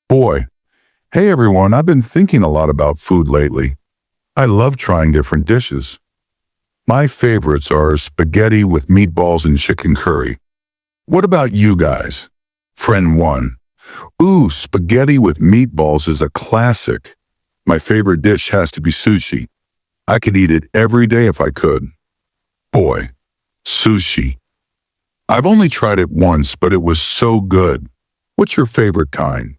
Boy, hey everyone, I've been thinking a lot about food lately. I love trying different dishes. My favorites are spaghetti with meatballs and chicken curry. What about you guys? Friend 1. Ooh, spaghetti with meatballs is a classic. My favorite dish has to be sushi. I could eat it every day if I could. Boy, sushi. I've only tried it once, but it was so good. What's your favorite kind?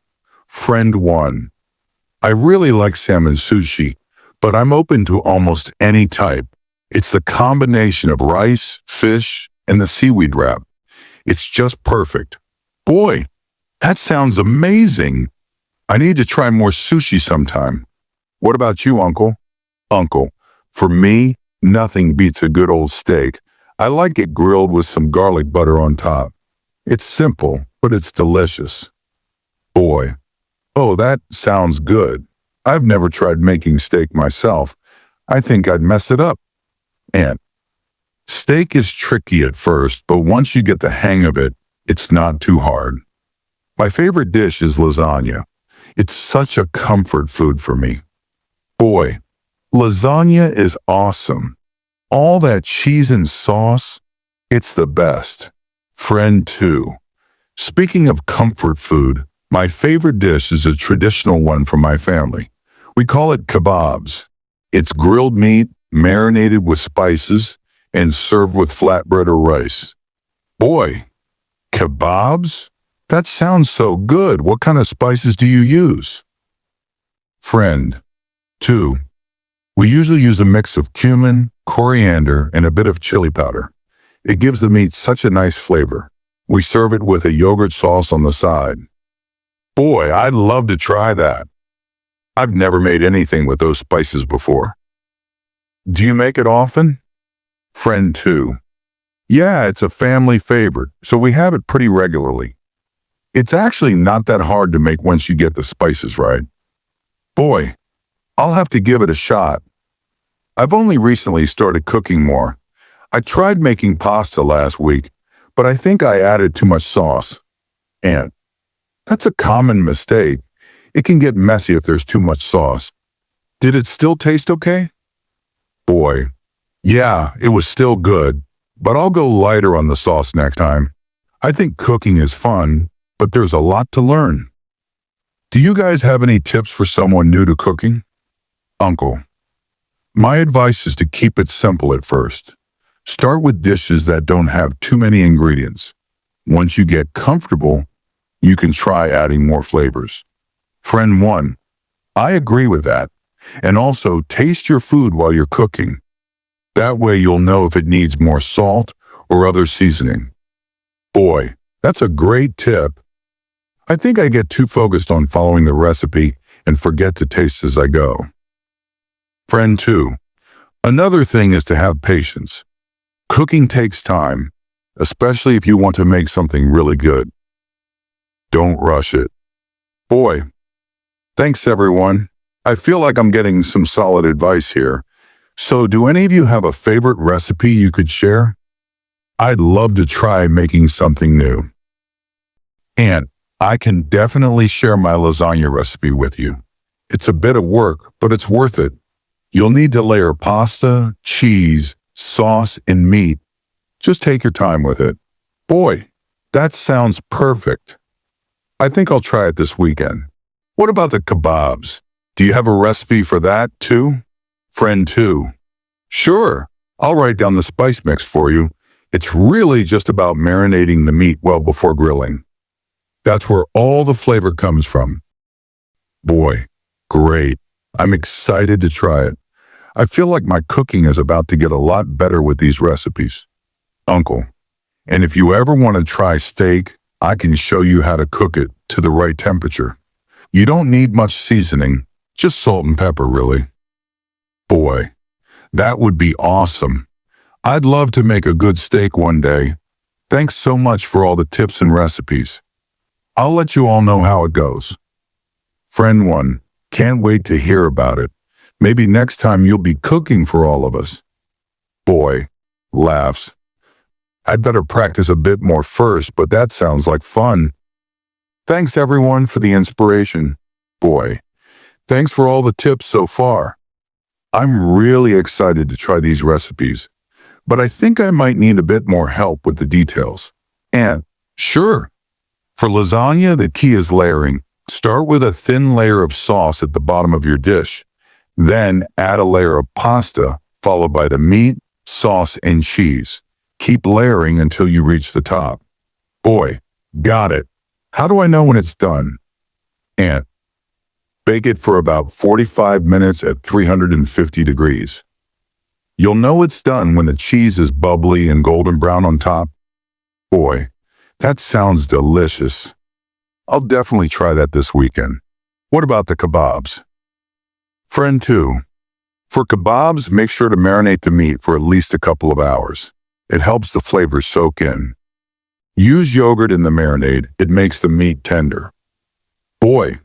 Friend 1. I really like salmon sushi, but I'm open to almost any type. It's the combination of rice, fish, and the seaweed wrap. It's just perfect. Boy, that sounds amazing. I need to try more sushi sometime. What about you, Uncle? Uncle, for me, nothing beats a good old steak. I like it grilled with some garlic butter on top. It's simple, but it's delicious. Boy, oh, that sounds good. I've never tried making steak myself. I think I'd mess it up. And steak is tricky at first, but once you get the hang of it, it's not too hard. My favorite dish is lasagna. It's such a comfort food for me. Boy, lasagna is awesome. All that cheese and sauce, it's the best. Friend 2. Speaking of comfort food, my favorite dish is a traditional one from my family. We call it kebabs. It's grilled meat, marinated with spices, and served with flatbread or rice. Boy, kebabs? That sounds so good. What kind of spices do you use? Friend 2. We usually use a mix of cumin, coriander, and a bit of chili powder. It gives the meat such a nice flavor. We serve it with a yogurt sauce on the side. Boy, I'd love to try that. I've never made anything with those spices before. Do you make it often? Friend 2. Yeah, it's a family favorite, so we have it pretty regularly. It's actually not that hard to make once you get the spices right. Boy, I'll have to give it a shot. I've only recently started cooking more. I tried making pasta last week, but I think I added too much sauce. And that's a common mistake. It can get messy if there's too much sauce. Did it still taste okay? Boy, yeah, it was still good, but I'll go lighter on the sauce next time. I think cooking is fun, but there's a lot to learn. Do you guys have any tips for someone new to cooking? Uncle, my advice is to keep it simple at first. Start with dishes that don't have too many ingredients. Once you get comfortable, you can try adding more flavors. Friend 1, I agree with that. And also taste your food while you're cooking. That way you'll know if it needs more salt or other seasoning. Boy, that's a great tip. I think I get too focused on following the recipe and forget to taste as I go. Friend 2, another thing is to have patience. Cooking takes time, especially if you want to make something really good. Don't rush it. Boy, thanks everyone. I feel like I'm getting some solid advice here. So do any of you have a favorite recipe you could share? I'd love to try making something new. And I can definitely share my lasagna recipe with you. It's a bit of work, but it's worth it. You'll need to layer pasta, cheese, sauce, and meat. Just take your time with it. Boy, that sounds perfect. I think I'll try it this weekend. What about the kebabs? Do you have a recipe for that too? Friend 2. Sure, I'll write down the spice mix for you. It's really just about marinating the meat well before grilling. That's where all the flavor comes from. Boy, great. I'm excited to try it. I feel like my cooking is about to get a lot better with these recipes. Uncle, and if you ever want to try steak, I can show you how to cook it to the right temperature. You don't need much seasoning, just salt and pepper, really. Boy, that would be awesome. I'd love to make a good steak one day. Thanks so much for all the tips and recipes. I'll let you all know how it goes. Friend 1, can't wait to hear about it. Maybe next time you'll be cooking for all of us. Boy, laughs. I'd better practice a bit more first, but that sounds like fun. Thanks everyone for the inspiration. Boy, thanks for all the tips so far. I'm really excited to try these recipes, but I think I might need a bit more help with the details. And sure, for lasagna, the key is layering. Start with a thin layer of sauce at the bottom of your dish. Then add a layer of pasta, followed by the meat, sauce, and cheese. Keep layering until you reach the top. Boy, got it. How do I know when it's done? And bake it for about 45 minutes at 350 degrees. You'll know it's done when the cheese is bubbly and golden brown on top. Boy, that sounds delicious. I'll definitely try that this weekend. What about the kebabs? Friend 2. For kebabs, make sure to marinate the meat for at least a couple of hours. It helps the flavors soak in. Use yogurt in the marinade. It makes the meat tender. Boy,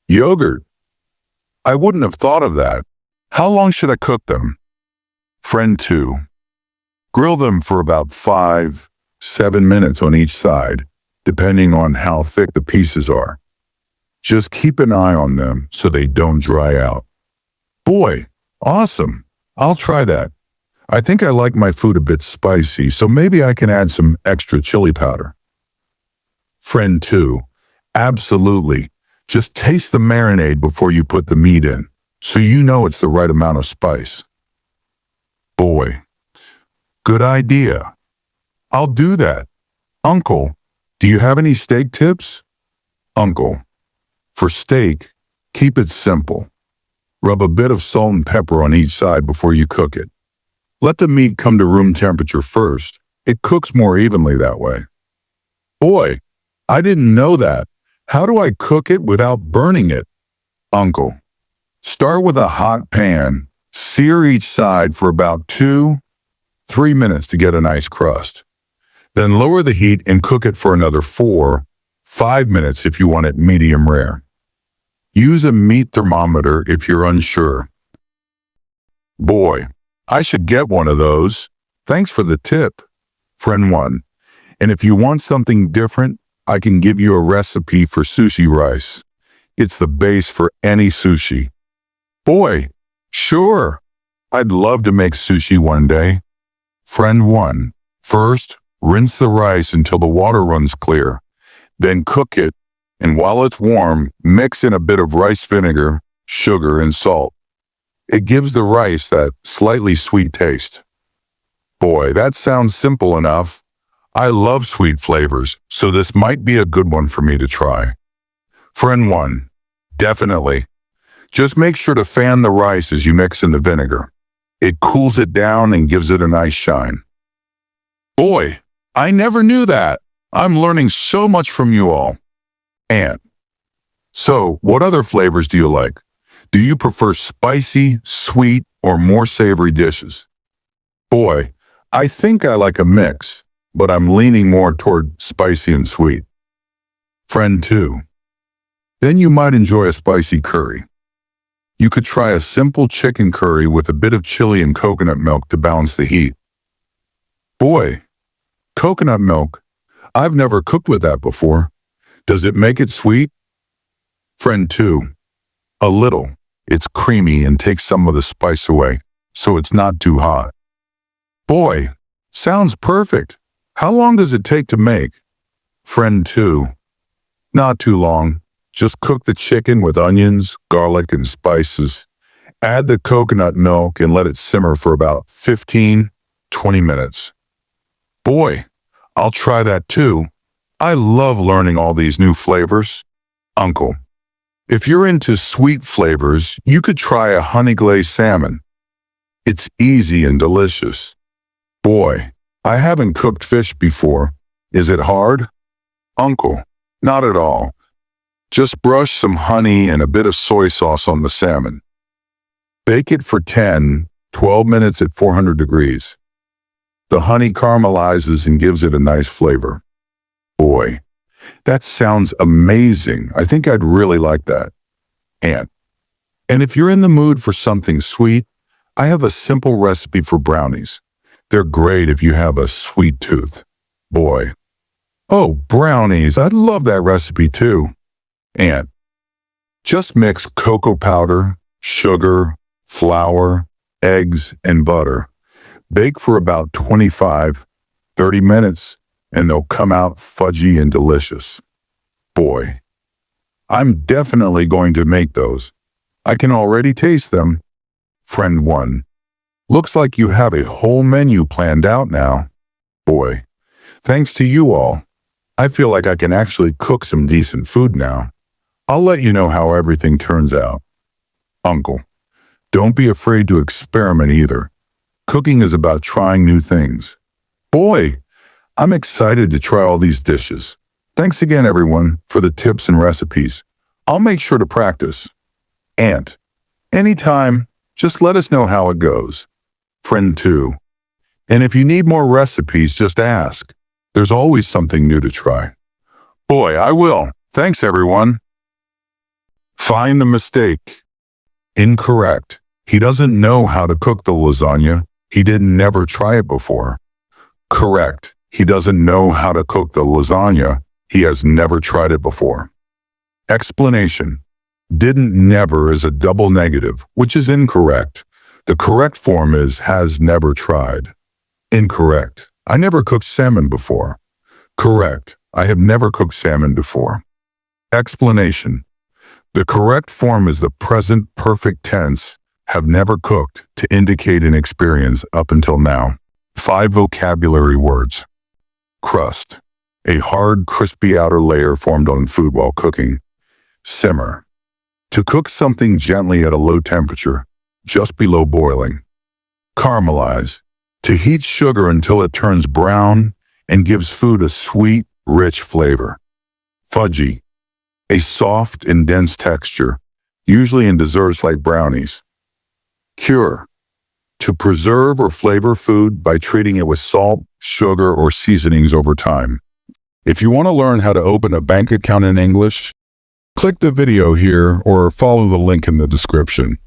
yogurt. I wouldn't have thought of that. How long should I cook them? Friend 2. Grill them for about 5-7 minutes on each side, depending on how thick the pieces are. Just keep an eye on them so they don't dry out. Boy, awesome. I'll try that. I think I like my food a bit spicy, so maybe I can add some extra chili powder. Friend 2. Absolutely. Just taste the marinade before you put the meat in, so you know it's the right amount of spice. Boy, good idea. I'll do that. Uncle, do you have any steak tips? Uncle, for steak, keep it simple. Rub a bit of salt and pepper on each side before you cook it. Let the meat come to room temperature first. It cooks more evenly that way. Boy, I didn't know that. How do I cook it without burning it? Uncle, start with a hot pan. Sear each side for about 2-3 minutes to get a nice crust. Then lower the heat and cook it for another 4-5 minutes if you want it medium rare. Use a meat thermometer if you're unsure. Boy, I should get one of those. Thanks for the tip, Friend 1. And if you want something different, I can give you a recipe for sushi rice. It's the base for any sushi. Boy, sure. I'd love to make sushi one day. Friend 1. First, rinse the rice until the water runs clear. Then cook it, and while it's warm, mix in a bit of rice vinegar, sugar, and salt. It gives the rice that slightly sweet taste. Boy, that sounds simple enough. I love sweet flavors, so this might be a good one for me to try. Friend 1. Definitely. Just make sure to fan the rice as you mix in the vinegar. It cools it down and gives it a nice shine. Boy, I never knew that. I'm learning so much from you all. And so, what other flavors do you like? Do you prefer spicy, sweet, or more savory dishes? Boy, I think I like a mix, but I'm leaning more toward spicy and sweet. Friend 2. Then you might enjoy a spicy curry. You could try a simple chicken curry with a bit of chili and coconut milk to balance the heat. Boy, coconut milk. I've never cooked with that before. Does it make it sweet? Friend 2. A little. It's creamy and takes some of the spice away, so it's not too hot. Boy, sounds perfect. How long does it take to make? Friend 2. Not too long. Just cook the chicken with onions, garlic, and spices. Add the coconut milk and let it simmer for about 15-20 minutes. Boy, I'll try that too. I love learning all these new flavors. Uncle, if you're into sweet flavors, you could try a honey glazed salmon. It's easy and delicious. Boy, I haven't cooked fish before. Is it hard? Uncle, not at all. Just brush some honey and a bit of soy sauce on the salmon. Bake it for 10-12 minutes at 400 degrees. The honey caramelizes and gives it a nice flavor. Boy, that sounds amazing. I think I'd really like that. And if you're in the mood for something sweet, I have a simple recipe for brownies. They're great if you have a sweet tooth. Boy, Oh, brownies. I love that recipe too. And just mix cocoa powder, sugar, flour, eggs, and butter. Bake for about 25-30 minutes, and they'll come out fudgy and delicious. Boy, I'm definitely going to make those. I can already taste them. Friend 1. Looks like you have a whole menu planned out now. Boy, thanks to you all, I feel like I can actually cook some decent food now. I'll let you know how everything turns out. Uncle, don't be afraid to experiment either. Cooking is about trying new things. Boy, I'm excited to try all these dishes. Thanks again, everyone, for the tips and recipes. I'll make sure to practice. Aunt, anytime, just let us know how it goes. Friend 2. And if you need more recipes, just ask. There's always something new to try. Boy, I will. Thanks, everyone. Find the mistake. Incorrect. He doesn't know how to cook the lasagna. He didn't never try it before. Correct. He doesn't know how to cook the lasagna. He has never tried it before. Explanation. Didn't never is a double negative, which is incorrect. The correct form is has never tried. Incorrect. I never cooked salmon before. Correct. I have never cooked salmon before. Explanation. The correct form is the present perfect tense, have never cooked, to indicate an experience up until now. 5 vocabulary words. Crust. A hard, crispy outer layer formed on food while cooking. Simmer. To cook something gently at a low temperature, just below boiling. Caramelize. To heat sugar until it turns brown and gives food a sweet, rich flavor. Fudgy. A soft and dense texture, usually in desserts like brownies. Cure. To preserve or flavor food by treating it with salt, sugar, or seasonings over time. If you want to learn how to open a bank account in English, click the video here or follow the link in the description.